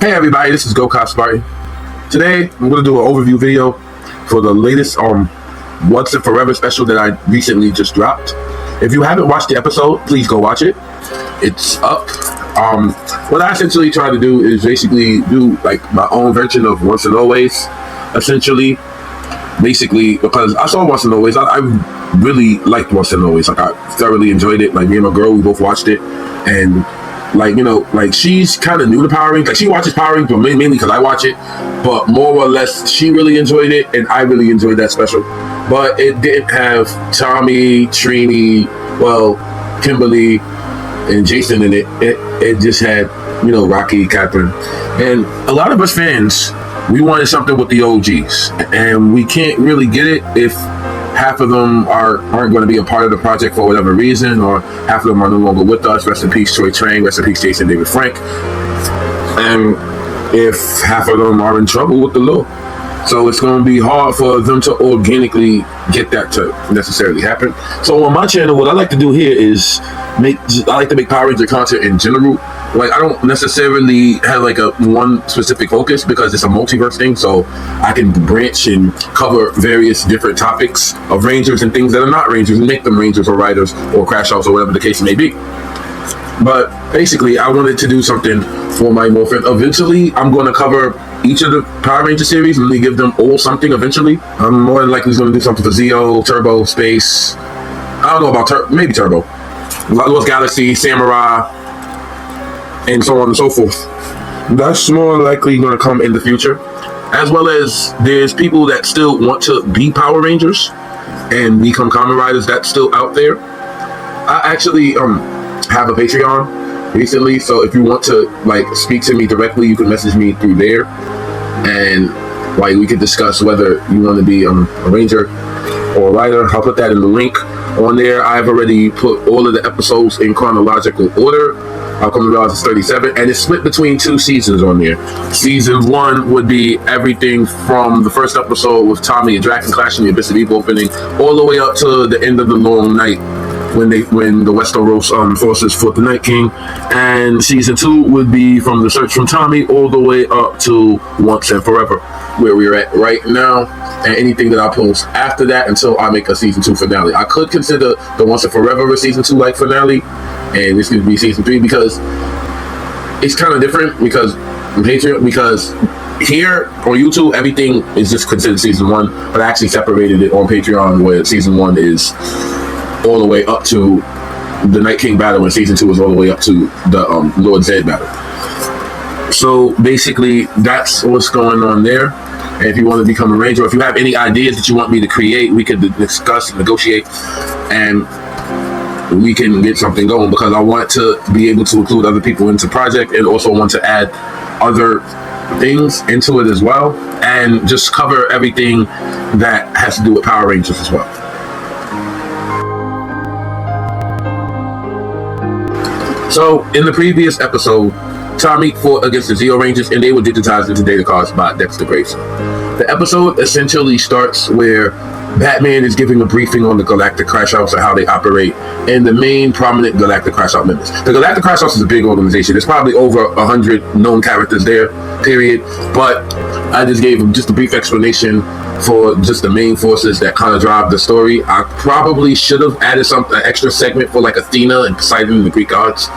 Hey everybody, this is Go Spartan. Today I'm going to do an overview video for the latest Once and Forever special that I recently just dropped. If you haven't watched the episode, please go watch it. It's up. What I essentially try to do is basically do like my own version of Once and Always. Essentially, because I saw Once and Always, I really liked Once and Always. Like I thoroughly enjoyed it. Like me and my girl, we both watched it, and she's kind of new to Power Rangers. Like she watches Power Rangers, but mainly because I watch it. But more or less, she really enjoyed it, and I really enjoyed that special. But it didn't have Tommy, Trini, Kimberly, and Jason in it. It just had, Rocky, Catherine, and a lot of us fans. We wanted something with the OGs, and we can't really get it if half of them aren't going to be a part of the project for whatever reason, or half of them are no longer with us. Rest in peace, Troy Trang. Rest in peace, Jason David Frank. And if half of them are in trouble with the law, so it's going to be hard for them to organically get that to necessarily happen. So on my channel, what I like to do here is I like to make Power Ranger content in general. Like I don't necessarily have like a one specific focus because it's a multiverse thing, so I can branch and cover various different topics of Rangers and things that are not Rangers and make them Rangers or Riders or Crash Outs or whatever the case may be. But basically, I wanted to do something for my Morphin. Eventually, I'm going to cover each of the Power Ranger series and really give them all something eventually. I'm more than likely going to do something for Zeo, Turbo, Space. I don't know about maybe Turbo. Lost Galaxy, Samurai, and so on and so forth. That's more likely going to come in the future. As well as there's people that still want to be Power Rangers and become Kamen Riders that's still out there. I actually have a Patreon recently, so if you want to speak to me directly, you can message me through there, and we could discuss whether you want to be a Ranger or a Rider. I'll put that in the link on there. I've already put all of the episodes in chronological order. I'll come to it's 37, and it's split between 2 seasons on there. Season 1 would be everything from the first episode with Tommy and Draken clashing, the Abyss of Evil opening, all the way up to the end of the long night when the Westeros forces fought the Night King. And season 2 would be from the search from Tommy all the way up to Once and Forever, where we're at right now, and anything that I post after that until I make a season 2 finale. I could consider the Once and Forever a season 2 finale, and this could be season 3 because it's kind of different because here on YouTube everything is just considered season 1, but I actually separated it on Patreon where season 1 is all the way up to the Night King battle, and season 2 is all the way up to the Lord Zed battle. So basically that's what's going on there. And if you want to become a Ranger, or if you have any ideas that you want me to create, we could discuss, negotiate, and we can get something going, because I want to be able to include other people into the project, and also want to add other things into it as well, and just cover everything that has to do with Power Rangers as well. So in the previous episode, Tommy fought against the Zeo Rangers, and they were digitized into data cards by Dexter Graves. The episode essentially starts where Batman is giving a briefing on the Galactic Crash House and how they operate, and the main prominent Galactic Crash House members. The Galactic Crash House is a big organization. There's probably over 100 known characters there, period. But I just gave them just a brief explanation for just the main forces that kind of drive the story. I probably should have added an extra segment for Athena and Poseidon and the Greek gods.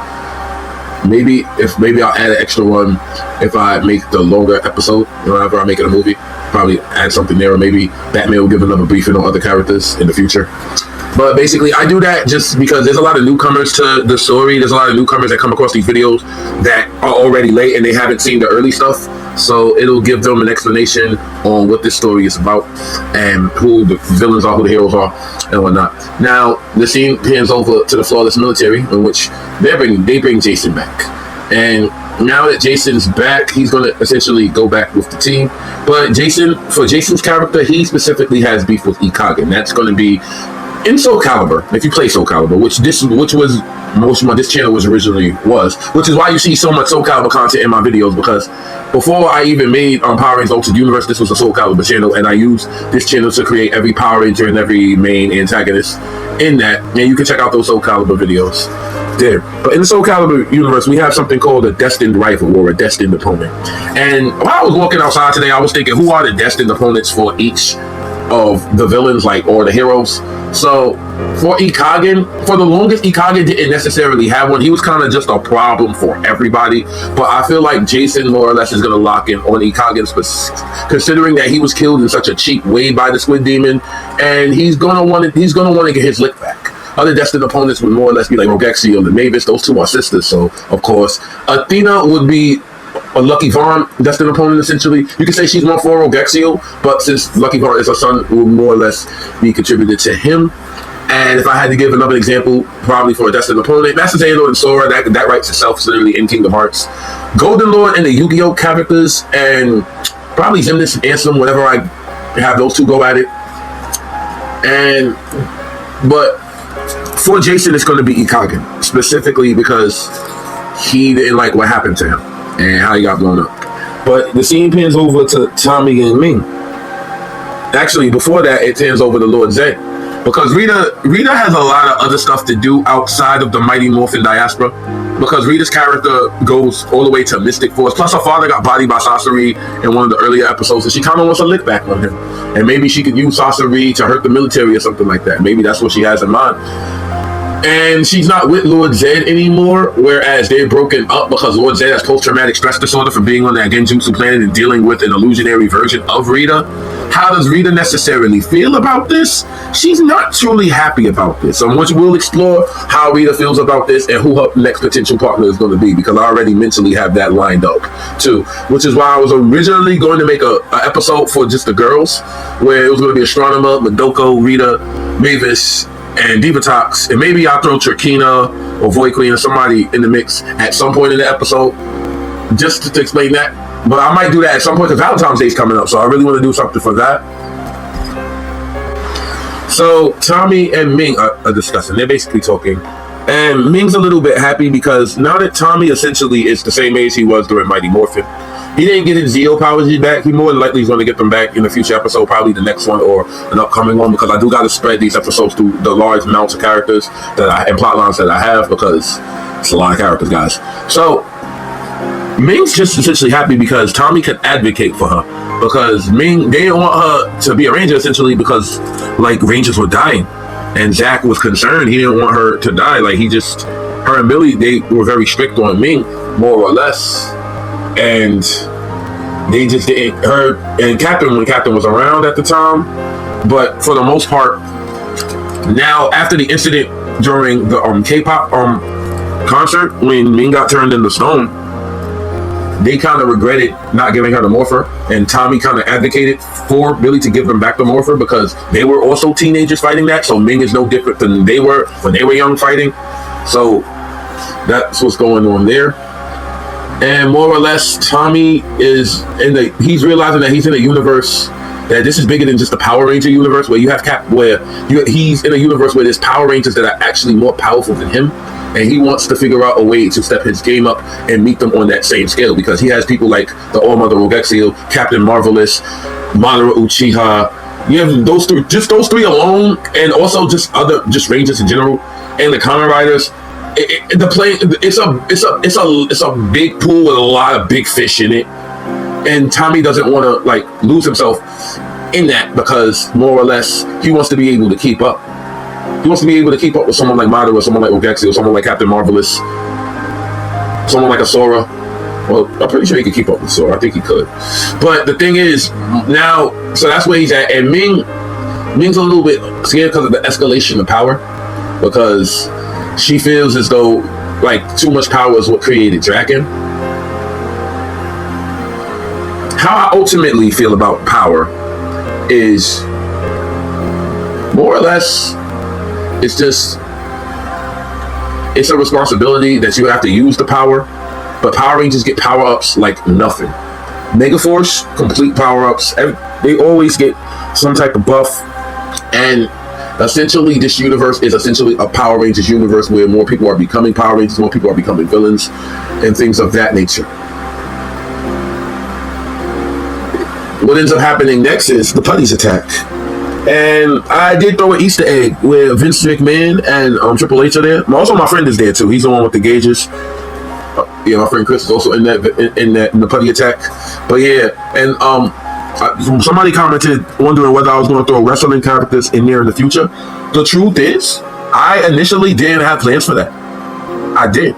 Maybe I'll add an extra one if I make the longer episode, whenever I make it a movie. Probably add something there, or maybe Batman will give another briefing on other characters in the future. But basically, I do that just because there's a lot of newcomers to the story. There's a lot of newcomers that come across these videos that are already late and they haven't seen the early stuff. So it'll give them an explanation on what this story is about and who the villains are, who the heroes are, and whatnot. Now, the scene pans over to the Flawless Military, in which they bring Jason back. And now that Jason's back, he's going to essentially go back with the team. But for Jason's character, he specifically has beef with Ikage, and that's going to be in Soul Calibur, if you play Soul Calibur, which this channel was, which is why you see so much Soul Calibur content in my videos, because before I even made Power Rangers Ultimate Universe, this was a Soul Calibur channel, and I used this channel to create every Power Ranger and every main antagonist in that, and you can check out those Soul Calibur videos. there. But in the Soul Calibur universe, we have something called a destined rival or a destined opponent. And while I was walking outside today, I was thinking, who are the destined opponents for each of the villains, like, or the heroes? So for Ikagen, for the longest, Ikagen didn't necessarily have one. He was kind of just a problem for everybody. But I feel like Jason more or less is going to lock in on Ikagen, considering that he was killed in such a cheap way by the Squid Demon, and he's gonna want to get his lick back. Other destined opponents would more or less be like Rogexio and Mavis. Those two are sisters, so of course Athena would be a Lucky Vaughn destined opponent. Essentially, you can say she's more for Rogexio, but since Lucky Vaughn is her son, it will more or less be contributed to him. And if I had to give another example, probably for a destined opponent, Master Xehanort and Sora, that writes itself literally in Kingdom Hearts. Golden Lord and the Yu-Gi-Oh characters, and probably Xemnas and Ansem, whenever I have those two go at it. But for Jason, it's going to be Ikagen, specifically because he didn't like what happened to him and how he got blown up. But the scene pans over to Tommy and Ming. Actually, before that, it turns over to Lord Zed, because Rita has a lot of other stuff to do outside of the Mighty Morphin Diaspora, because Rita's character goes all the way to Mystic Force. Plus, her father got bodied by Sasori in one of the earlier episodes, and she kind of wants a lick back on him. And maybe she could use Sasori to hurt the military or something like that. Maybe that's what she has in mind. And she's not with Lord Zed anymore, whereas they're broken up because Lord Zed has post-traumatic stress disorder from being on that Genjutsu planet and dealing with an illusionary version of Rita. How does Rita necessarily feel about this? She's not truly happy about this. So we'll explore how Rita feels about this and who her next potential partner is going to be, because I already mentally have that lined up too, which is why I was originally going to make a episode for just the girls, where it was going to be Astronomer, Madoko, Rita, Mavis, and Divatox, and maybe I'll throw Turkina or Void Queen or somebody in the mix at some point in the episode, just to explain that. But I might do that at some point because Valentine's Day is coming up, so I really want to do something for that. So Tommy and Ming are discussing. They're basically talking, and Ming's a little bit happy because now that Tommy essentially is the same age he was during Mighty Morphin, he didn't get his Zeo powers back. He more than likely is going to get them back in a future episode, probably the next one or an upcoming one, because I do got to spread these episodes through the large amounts of characters and plot lines that I have, because it's a lot of characters, guys. So Ming's just essentially happy because Tommy could advocate for her, because Ming, they didn't want her to be a ranger essentially because like rangers were dying, and Zack was concerned. He didn't want her to die. Like her and Billy, they were very strict on Ming, more or less. And they just didn't, her and Captain, when Captain was around at the time. But for the most part, now after the incident during the K-pop concert, when Ming got turned into stone, they kind of regretted not giving her the Morpher, and Tommy kind of advocated for Billy to give them back the Morpher because they were also teenagers fighting that. So Ming is no different than they were when they were young fighting. So that's what's going on there. And more or less, Tommy is he's realizing that he's in a universe that this is bigger than just the Power Ranger universe, where you have he's in a universe where there's Power Rangers that are actually more powerful than him, and he wants to figure out a way to step his game up and meet them on that same scale, because he has people like the All-Mother Rogexio, Captain Marvelous, Madara Uchiha. You have those three alone, and also just Rangers in general, and the Kamen Riders. It's a big pool with a lot of big fish in it, and Tommy doesn't want to like lose himself in that, because more or less he wants to be able to keep up. He wants to be able to keep up with someone like Madara, someone like Rogexio, someone like Captain Marvelous, someone like a Sora. Well, I'm pretty sure he could keep up with Sora. I think he could. But the thing is, now, so that's where he's at, and Ming's a little bit scared because of the escalation of power, because she feels as though like too much power is what created Draken. How I ultimately feel about power is more or less it's a responsibility that you have to use the power, but Power Rangers get power-ups like nothing. Megaforce, complete power-ups, they always get some type of buff, and essentially this universe is essentially a Power Rangers universe where more people are becoming Power Rangers, more people are becoming villains, and things of that nature. What ends up happening next is the Putties attack. And I did throw an Easter egg where Vince McMahon and Triple H are there. Also, my friend is there too. He's the one with the gauges. Yeah, my friend Chris is also in the putty attack. But yeah, and somebody commented wondering whether I was going to throw wrestling characters in there in the future. The truth is, I initially didn't have plans for that. I did.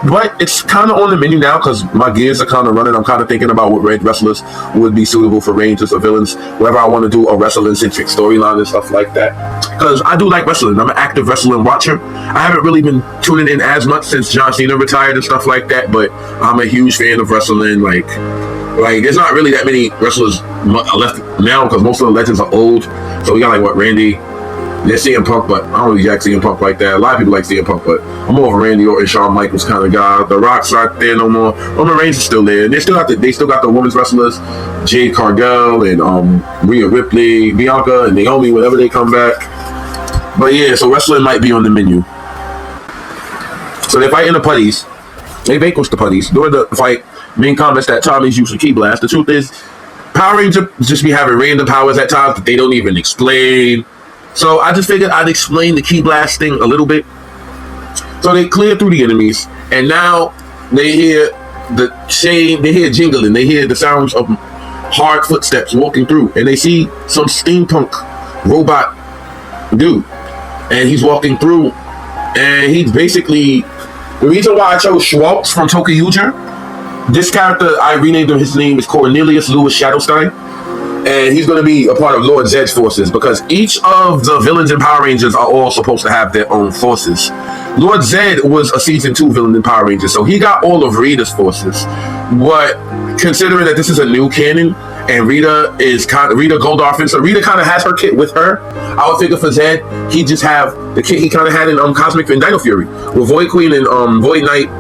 But it's kind of on the menu now because my gears are kind of running. I'm kind of thinking about what red wrestlers would be suitable for Rangers or villains, whether I want to do a wrestling-centric storyline and stuff like that. Because I do like wrestling. I'm an active wrestling watcher. I haven't really been tuning in as much since John Cena retired and stuff like that, but I'm a huge fan of wrestling. Like there's not really that many wrestlers left now because most of the legends are old. So we got like, what, Randy? They're CM Punk, but I don't really jack CM Punk like that. A lot of people like CM Punk, but I'm more of a Randy Orton, Shawn Michaels kind of guy. The Rock's not there no more. Roman Reigns is still there. And they still got the women's wrestlers, Jade Cargill and Rhea Ripley, Bianca and Naomi whenever they come back. But yeah, so wrestling might be on the menu. So they're fighting the putties. They vanquished the putties. During the fight, Ming comments that Tommy's using Ki Blast. The truth is, Power Rangers just be having random powers at times that they don't even explain. So I just figured I'd explain the Ki Blast thing a little bit. So they clear through the enemies, and now they hear they hear jingling, they hear the sounds of hard footsteps walking through, and they see some steampunk robot dude, and he's walking through, and he's basically the reason why I chose Schwartz from Tokyo. This character I renamed him. His name is Cornelius Lewis Shadowstein. And he's going to be a part of Lord Zedd's forces because each of the villains in Power Rangers are all supposed to have their own forces. Lord Zedd was a season 2 villain in Power Rangers, so he got all of Rita's forces. But considering that this is a new canon and Rita Goldorphin, so Rita kind of has her kit with her, I would figure for Zedd, he just have the kit he kind of had in Cosmic and Dino Fury with Void Queen and Void Knight.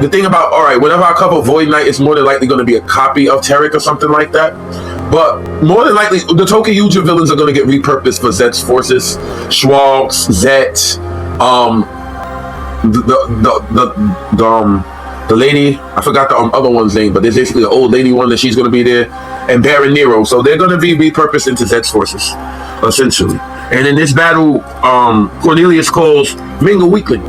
The thing about, whenever I cover Void Knight, it's more than likely going to be a copy of Tarek or something like that. But more than likely, the Tokyo villains are going to get repurposed for Zedd's forces. Schwartz, Zedd, the lady, I forgot the other one's name, but there's basically the old lady one that she's going to be there, and Baron Nero. So they're going to be repurposed into Zedd's forces, essentially. And in this battle, Cornelius calls Ming a weakling.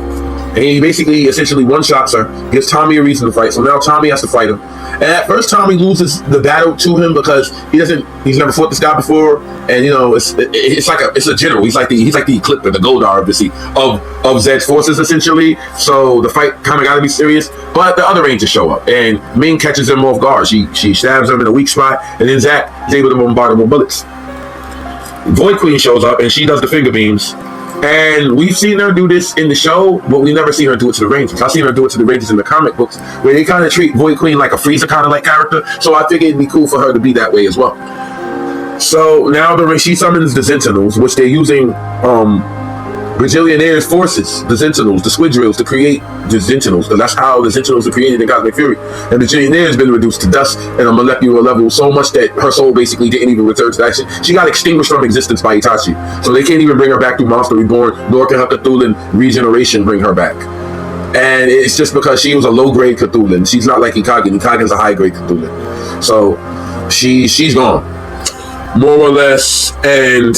And he basically, essentially one-shots her, gives Tommy a reason to fight. So now Tommy has to fight him. And at first, Tommy loses the battle to him because he's never fought this guy before. And, it's a general. He's like the Eclipper, the Goldar, obviously, of Zedd's forces, essentially. So the fight kind of got to be serious. But the other Rangers show up, and Ming catches him off guard. She stabs him in a weak spot, and then Zack is able to bombard him with bullets. Void Queen shows up, and she does the finger beams. And we've seen her do this in the show, but we've never seen her do it to the Rangers. I've seen her do it to the Rangers in the comic books, where they kind of treat Void Queen like a Frieza kind of like character. So I figured it'd be cool for her to be that way as well. So now she summons the Sentinels, which they're using Bajillionaire's forces, the Sentinels, the Squid Drills, to create the Sentinels, because that's how the Sentinels are created in Cosmic Fury. And Bajillionaire has been reduced to dust at a molecular level so much that her soul basically didn't even return to action. She got extinguished from existence by Itachi. So they can't even bring her back through Monster Reborn, nor can her Cthulhu regeneration bring her back. And it's just because she was a low-grade Cthulhu. She's not like Ikagen. Ikagen's a high-grade Cthulhu. So she's gone, more or less. And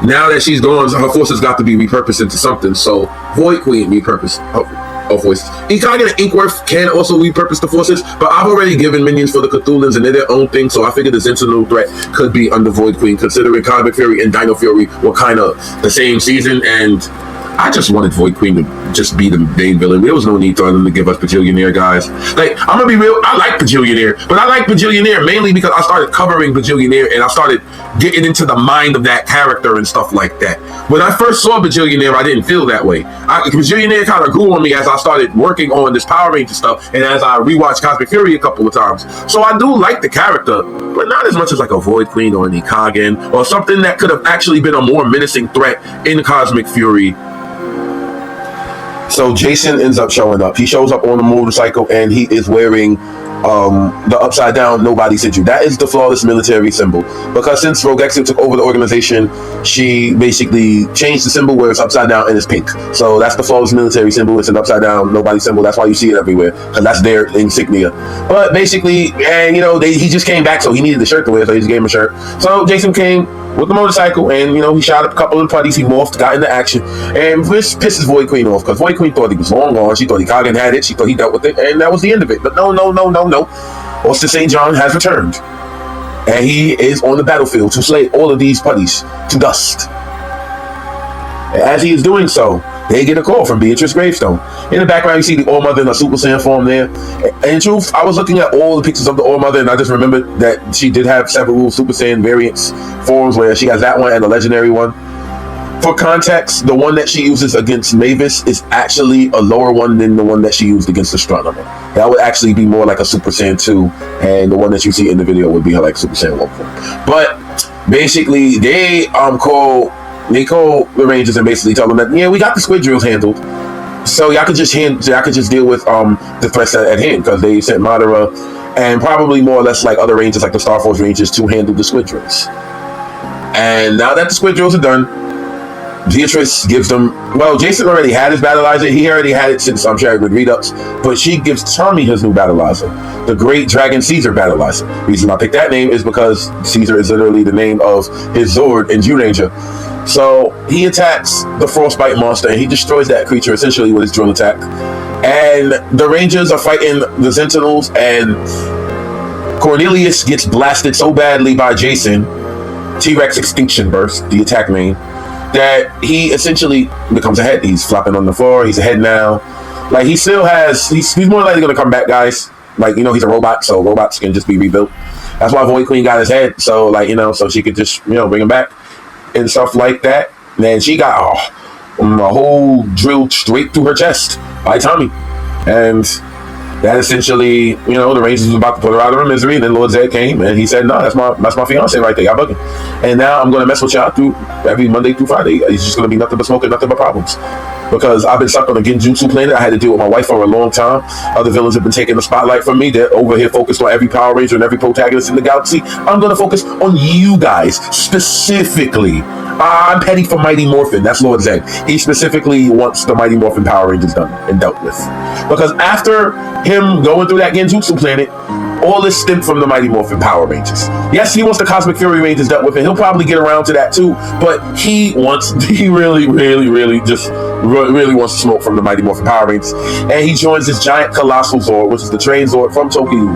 now that she's gone, her forces got to be repurposed into something. So Void Queen repurposed her forces. Ikagen and Inkworth can also repurpose the forces, but I've already given minions for the Cthulhuns and they're their own thing, so I figured the Sentinel threat could be under Void Queen, considering Cosmic Fury and Dino Fury were kind of the same season, and I just wanted Void Queen to just be the main villain. There was no need for them to give us Bajillionaire, guys. Like, I'm gonna be real, I like Bajillionaire, but I like Bajillionaire mainly because I started covering Bajillionaire and I started getting into the mind of that character and stuff like that. When I first saw Bajillionaire, I didn't feel that way. Bajillionaire kind of grew on me as I started working on this Power Ranger stuff and as I rewatched Cosmic Fury a couple of times. So I do like the character, but not as much as like a Void Queen or an Ikagen or something that could have actually been a more menacing threat in Cosmic Fury. So Jason ends up showing up. He shows up on a motorcycle and he is wearing the upside down "Nobody Sent You." That is the flawless military symbol, because since Rogexia took over the organization, she basically changed the symbol where it's upside down and it's pink. So that's the flawless military symbol. It's an upside down nobody symbol. That's why you see it everywhere, because that's their insignia. But basically, and he just came back, so he needed the shirt to wear, so he just gave him a shirt. So Jason came, with the motorcycle, and he shot up a couple of putties. He morphed, got into action, and this pisses Void Queen off because Void Queen thought he was long gone. She thought Kagan had it. She thought he dealt with it, and that was the end of it. But no. Austin St. John has returned, and he is on the battlefield to slay all of these putties to dust. And as he is doing so, they get a call from Beatrice Gravestone. In the background, you see the All-Mother in a Super Saiyan form there. And in truth, I was looking at all the pictures of the All-Mother, and I just remembered that she did have several Super Saiyan variants forms, where she has that one and the legendary one. For context, the one that she uses against Mavis is actually a lower one than the one that she used against Astronomer. That would actually be more like a Super Saiyan 2, and the one that you see in the video would be her like Super Saiyan 1 form. But basically, they call the Rangers and basically tell them that, yeah, we got the squid drills handled, so y'all could just deal with the threats at hand, because they sent Madara and probably more or less like other Rangers like the Star Force Rangers to handle the squid drills. And now that the squid drills are done, Beatrice gives them, well, Jason already had his battleizer. He already had it since sharing with Redux, but she gives Tommy his new battleizer, the Great Dragon Caesar battleizer. The reason I picked that name is because Caesar is literally the name of his Zord in Zyuranger. So he attacks the Frostbite monster, and he destroys that creature essentially with his drill attack. And the Rangers are fighting the Sentinels, and Cornelius gets blasted so badly by Jason, T-Rex Extinction Burst, the attack name, that he essentially becomes a head. He's flopping on the floor. He's a head now. Like, he still has, he's more likely going to come back, guys. Like, he's a robot, so robots can just be rebuilt. That's why Void Queen got his head, so so she could just bring him back and stuff like that. And then she got a hole drilled straight through her chest by Tommy, and that essentially, the Rangers was about to put her out of her misery. And then Lord Zed came, and he said, "No, that's my fiance right there. Y'all bugging." And now I'm gonna mess with y'all through every Monday through Friday. It's just gonna be nothing but smoking, nothing but problems. Because I've been stuck on a Genjutsu planet. I had to deal with my wife for a long time. Other villains have been taking the spotlight from me. They're over here focused on every Power Ranger and every protagonist in the galaxy. I'm gonna focus on you guys specifically. I'm petty for Mighty Morphin. That's Lord Zed. He specifically wants the Mighty Morphin Power Rangers done and dealt with. Because after him going through that Genjutsu planet, all this stemmed from the Mighty Morphin Power Rangers. Yes, he wants the Cosmic Fury Rangers dealt with, and he'll probably get around to that too, but he really wants to smoke from the Mighty Morphin Power Rangers. And he joins this giant colossal Zord, which is the train Zord from Tokyo.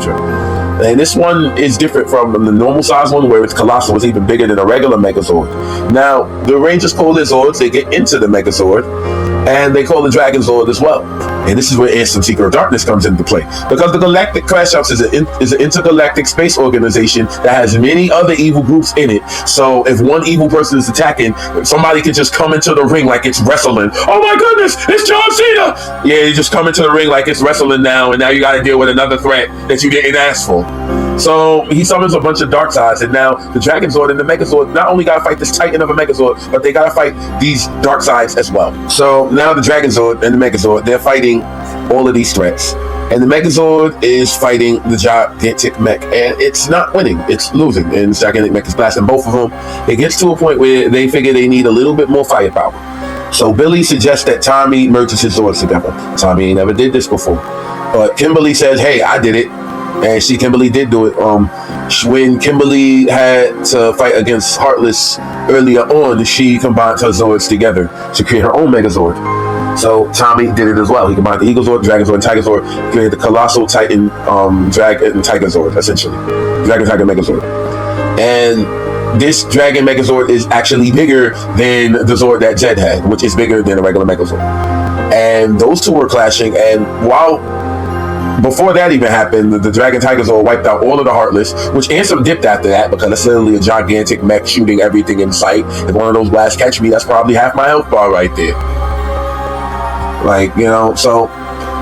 And this one is different from the normal size one, where it's colossal. It's even bigger than a regular Megazord. Now, the Rangers call their Zords, they get into the Megazord, and they call the Dragon Zord as well. And this is where Ansem Seeker of Darkness comes into play. Because the Galactic Crash House is an intergalactic space organization that has many other evil groups in it. So if one evil person is attacking, somebody can just come into the ring like it's wrestling. Oh my goodness, it's John Cena! Yeah, you just come into the ring like it's wrestling now, and now you gotta deal with another threat that you didn't ask for. So he summons a bunch of dark sides, and now the Dragon Zord and the Megazord not only gotta fight this titan of a Megazord, but they gotta fight these dark sides as well. So now the Dragon Zord and the Megazord, they're fighting all of these threats, and the Megazord is fighting the gigantic mech, and it's not winning, it's losing, and the gigantic mech is blasting both of them. It gets to a point where they figure they need a little bit more firepower. So Billy suggests that Tommy merges his Zords together. Tommy ain't never did this before, but Kimberly says, "Hey, I did it." And Kimberly did do it. When Kimberly had to fight against Heartless earlier on, she combined her Zords together to create her own Megazord. So Tommy did it as well. He combined the Eagle Zord, Dragon Zord, and Tiger Zord, created the Colossal Titan Dragon and Tiger Zord, essentially. Dragon, Tiger, Megazord. And this Dragon Megazord is actually bigger than the Zord that Zed had, which is bigger than a regular Megazord. And those two were clashing, and before that even happened, the Dragon Tiger Zord wiped out all of the Heartless, which Ansem dipped after that because it's literally a gigantic mech shooting everything in sight. If one of those blasts catch me, that's probably half my health bar right there. So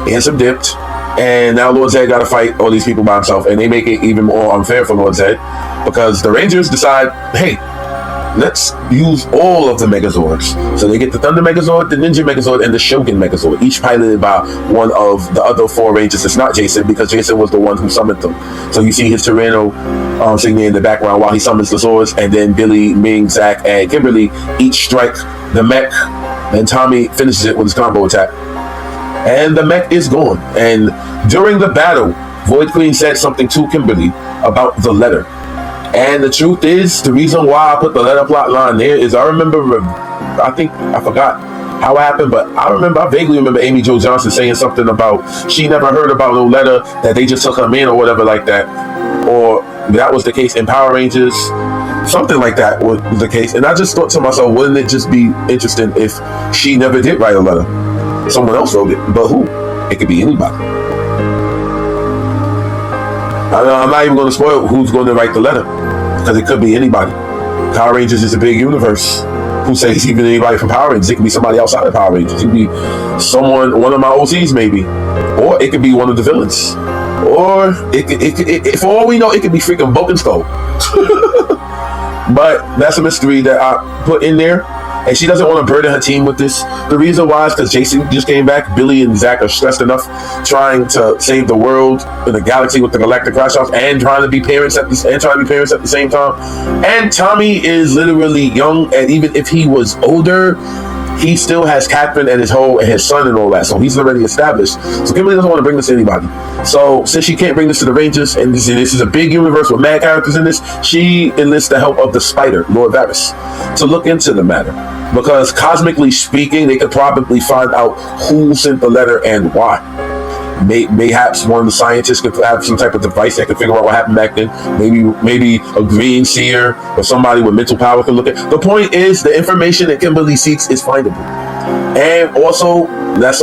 Ansem dipped, and now Lord Zed got to fight all these people by himself, and they make it even more unfair for Lord Zed because the Rangers decide, hey, let's use all of the Megazords. So they get the Thunder Megazord, the Ninja Megazord, and the Shogun Megazord, each piloted by one of the other four Rangers. It's not Jason, because Jason was the one who summoned them. So you see his Tyranno singing in the background while he summons the Zords, and then Billy, Ming, Zack, and Kimberly each strike the mech, and Tommy finishes it with his combo attack. And the mech is gone. And during the battle, Void Queen said something to Kimberly about the letter. And the truth is, the reason why I put the letter plot line there is I forgot how it happened, but I vaguely remember Amy Jo Johnson saying something about she never heard about no letter, that they just took her in or whatever like that. Or that was the case in Power Rangers. Something like that was the case. And I just thought to myself, wouldn't it just be interesting if she never did write a letter? Someone else wrote it. But who? It could be anybody. I'm not even going to spoil who's going to write the letter, because it could be anybody. Power Rangers is a big universe. Who says even anybody from Power Rangers? It could be somebody outside of Power Rangers. It could be one of my OCs maybe. Or it could be one of the villains. Or for all we know, it could be freaking Bulk and Skull. But that's a mystery that I put in there. And she doesn't want to burden her team with this. The reason why is because Jason just came back. Billy and Zach are stressed enough trying to save the world in a galaxy with the galactic crash offs, and trying to be parents at the same time. And Tommy is literally young, and even if he was older, he still has Catherine and his son and all that, so he's already established. So Kimberly doesn't want to bring this to anybody. So since she can't bring this to the Rangers, and this is a big universe with mad characters in this, she enlists the help of the Spider, Lord Varys, to look into the matter. Because cosmically speaking, they could probably find out who sent the letter and why. Mayhaps one of the scientists could have some type of device that could figure out what happened back then. Maybe a green seer or somebody with mental power can look at. The point is, the information that Kimberly seeks is findable. And also, that's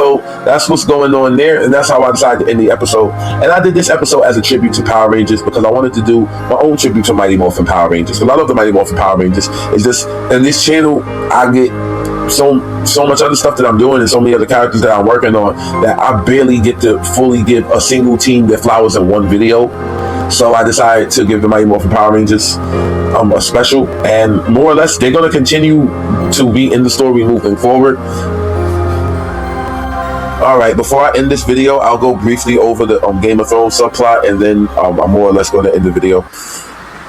what's going on there, and that's how I decided to end the episode. And I did this episode as a tribute to Power Rangers, because I wanted to do my own tribute to Mighty Morphin Power Rangers. Because I love the Mighty Morphin Power Rangers. It's just, in this channel, I get so much other stuff that I'm doing, and so many other characters that I'm working on, that I barely get to fully give a single team their flowers in one video. So I decided to give the Mighty Morphin Power Rangers a special, and more or less they're going to continue to be in the story moving forward. Alright, before I end this video, I'll go briefly over the Game of Thrones subplot, and then I'm more or less going to end the video.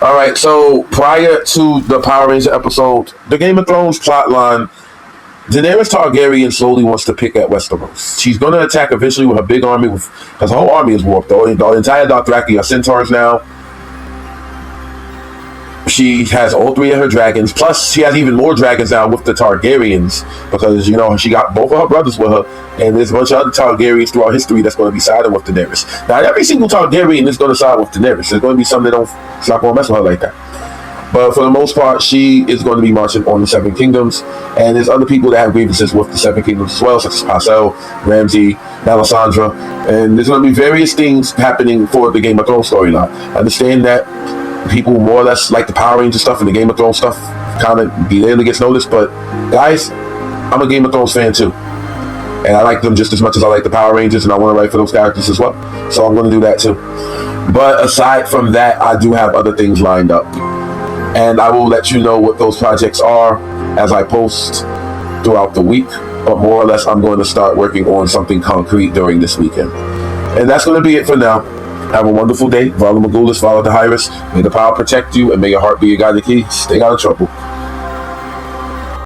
Alright, so prior to the Power Ranger episode, the Game of Thrones plotline, Daenerys Targaryen slowly wants to pick at Westeros. She's going to attack eventually with her big army, because her whole army is warped. The entire Dothraki are centaurs now. She has all 3 of her dragons, plus she has even more dragons now with the Targaryens, because, she got both of her brothers with her, and there's a bunch of other Targaryens throughout history that's going to be siding with Daenerys. Now, every single Targaryen is going to side with Daenerys. There's going to be some it's not going to mess with her like that. But for the most part, she is going to be marching on the Seven Kingdoms, and there's other people that have grievances with the Seven Kingdoms as well, such as Pycelle, Ramsay, Melisandre, and there's going to be various things happening for the Game of Thrones storyline. Understand that people more or less like the Power Rangers stuff and the Game of Thrones stuff kind of barely gets noticed, but guys, I'm a Game of Thrones fan too, and I like them just as much as I like the Power Rangers, and I want to write for those characters as well, so I'm going to do that too. But aside from that, I do have other things lined up, and I will let you know what those projects are as I post throughout the week. But more or less, I'm going to start working on something concrete during this weekend. And that's going to be it for now. Have a wonderful day. Vala Magulis, Vala the Iris. May the power protect you, and may your heart be your guiding key. Stay out of trouble.